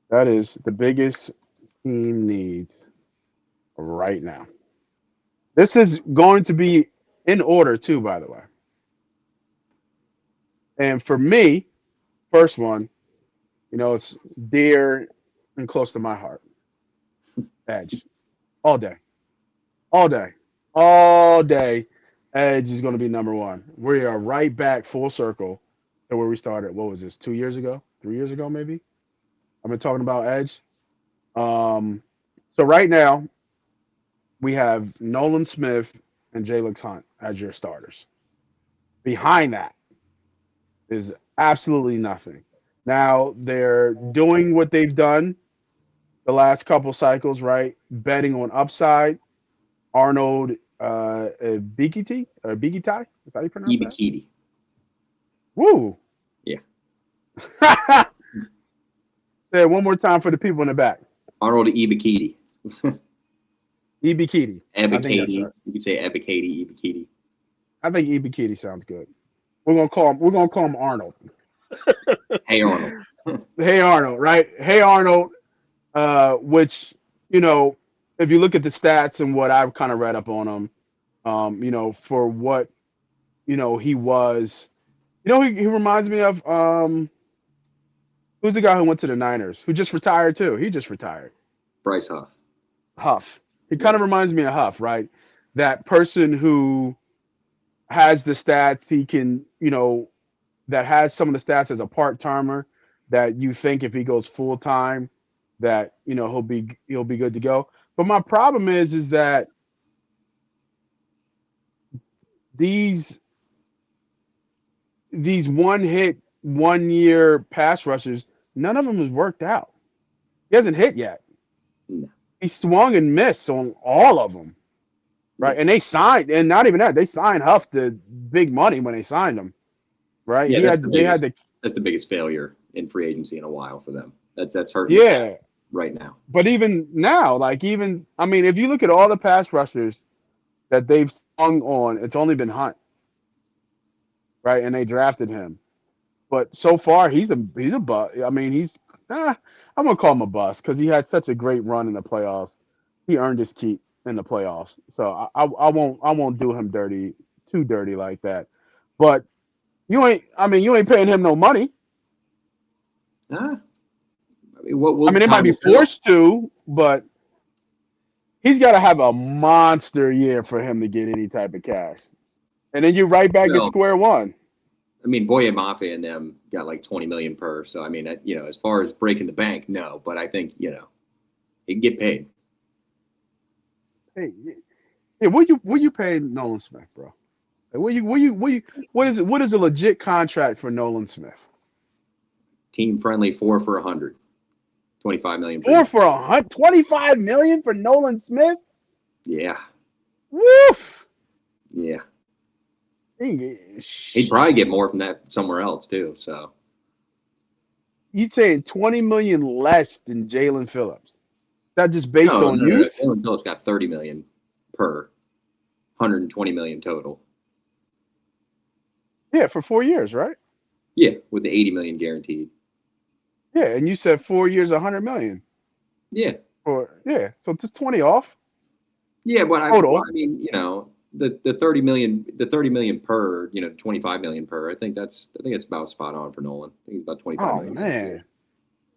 That is the biggest team needs right now. This is going to be in order too, by the way. And for me, first one, it's dear and close to my heart. Edge. All day. All day. All day. Edge is going to be number one. We are right back full circle to where we started. What was this? 2 years ago? 3 years ago, maybe? I've been talking about Edge. Um, so right now we have Nolan Smith and Jalen Hunt as your starters. Behind that is absolutely nothing. Now they're doing what they've done the last couple cycles, right? Betting on upside. Arnold Bigiti or Bigitai. Is that how you pronounce that? Ibikiti. Woo! Yeah. Say it one more time for the people in the back. Arnold Ibikiti. Ibikiti. I think that's Ebikati. right. You could say Ebikati, Ibikiti. I think Ibikiti sounds good. We're gonna call him Arnold. Hey Arnold. Hey Arnold, right? Hey Arnold. Which if you look at the stats and what I've kind of read up on him, for what he was, he reminds me of who's the guy who went to the Niners who just retired too. He just retired. Bryce Huff. Huff. He kind Yeah. of reminds me of Huff, right? That person who has the stats. He can, that has some of the stats as a part timer. That you think if he goes full time, that he'll be good to go. But my problem is that these one hit 1 year pass rushers, none of them has worked out. He hasn't hit yet. No. He swung and missed on all of them, right? Yeah. And they signed, and not even that, they signed Huff to big money when they signed him, right? Yeah, He had they had the that's the biggest failure in free agency in a while for them. That's hurting the cap yeah, right now. but even now, like even I mean, if you look at all the pass rushers that they've swung on, it's only been Hunt, right? And they drafted him. But so far, he's a bust. I mean, I'm gonna call him a bust because he had such a great run in the playoffs. He earned his keep in the playoffs. So I won't do him too dirty like that. But you ain't paying him no money. Ah, I mean, what I will mean, they might time be will tell. forced to, but he's got to have a monster year for him to get any type of cash. And then you're right back at Well, square one. I mean, Boye Mafia and them got like 20 million per. So I mean, as far as breaking the bank, no. But I think he can get paid. Hey, yeah, what you pay Nolan Smith, bro? Like, what is a legit contract for Nolan Smith? Team friendly 4 for 100, 25 million per Four year. for 25 million for Nolan Smith? Yeah, Woof! yeah. He'd Sh- probably get more from that somewhere else too. So You saying 20 million less than Jalen Phillips? That just based no, on no, no. youth? Jalen Phillips got 30 million per, 120 million total. Yeah, for 4 years, right? Yeah, with the 80 million guaranteed. Yeah, and you said 4 years, 100 million. Yeah, So just 20 off yeah. But total. I mean, the 30 million per, 25 million per. I think it's about spot on for Nolan. I think he's about 25 Oh million a year.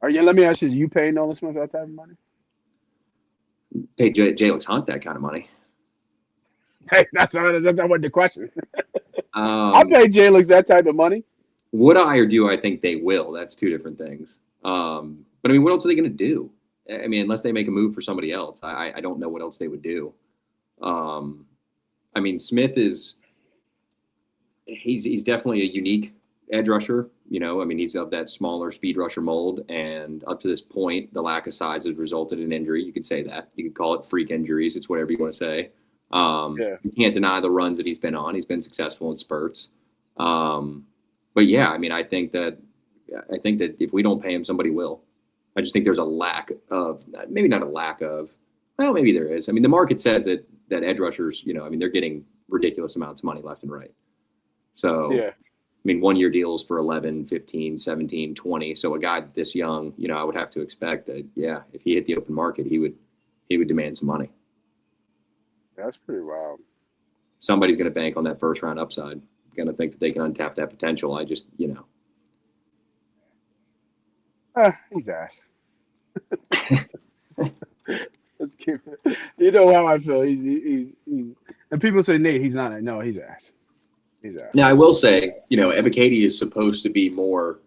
man. Let me ask you: you pay Nolan Smith that type of money? Pay Jalen Hunt that kind of money. Hey, that's not what the question. I'll Um, pay Jalen that type of money. would I or do I think they will? That's two different things. But I mean, what else are they going to do? I mean, unless they make a move for somebody else, I don't know what else they would do. Um, I mean, Smith he's definitely a unique edge rusher. I mean, he's of that smaller speed rusher mold, and up to this point, the lack of size has resulted in injury. You could say that. You could call it freak injuries. It's whatever you want to say. Yeah. You can't deny the runs that he's been on. He's been successful in spurts. But yeah, I mean, I think that if we don't pay him, somebody will. I just think there's a lack of, maybe not a lack of, well, maybe there is. I mean, the market says that edge rushers, I mean, they're getting ridiculous amounts of money left and right. So Yeah. mean, 1 year deals for 11, 15, 17, 20. So a guy this young, I would have to expect that, yeah, if he hit the open market, he would demand some money. That's pretty wild. Somebody's going to bank on that first round upside. Going to think that they can untap that potential. I just, He's ass. Let's keep it. You know how I feel. He's and people say Nate, he's not. No, he's ass. He's ass. Now I will say, Ebikadi is supposed to be more.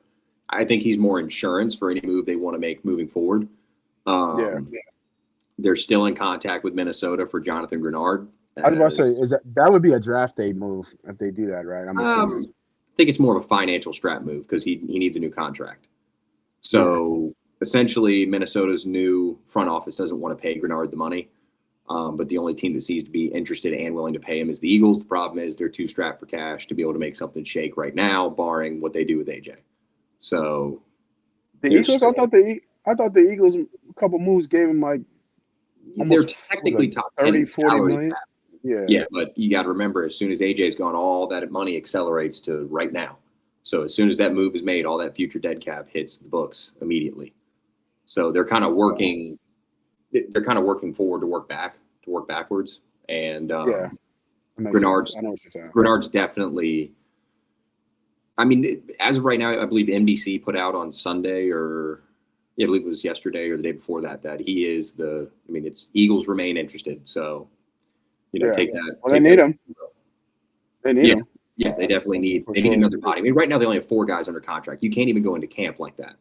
I think he's more insurance for any move they want to make moving forward. Yeah. They're still in contact with Minnesota for Jonathan Grenard. I was about to say, is that would be a draft day move if they do that, right? I'm assuming. I think it's more of a financial strap move because he needs a new contract. So essentially, Minnesota's new front office doesn't want to pay Grenard the money, but the only team that seems to be interested and willing to pay him is the Eagles. The problem is they're too strapped for cash to be able to make something shake right now, barring what they do with AJ. So the Eagles, I thought the Eagles a couple moves gave him like they're technically top 30, 10 40 million. Cap. Yeah. Yeah, but you got to remember, as soon as AJ's gone, all that money accelerates to right now. So as soon as that move is made, all that future dead cap hits the books immediately. So they're kind of working. They're kind of working forward to work backwards. And Grenard's definitely. I mean, as of right now, I believe NBC put out on Sunday, I believe it was yesterday or the day before that he is it's Eagles remain interested. So. Take that. Well, they need him. They need him. Yeah, they definitely need. They need another body. I mean, right now they only have 4 guys under contract. You can't even go into camp like that.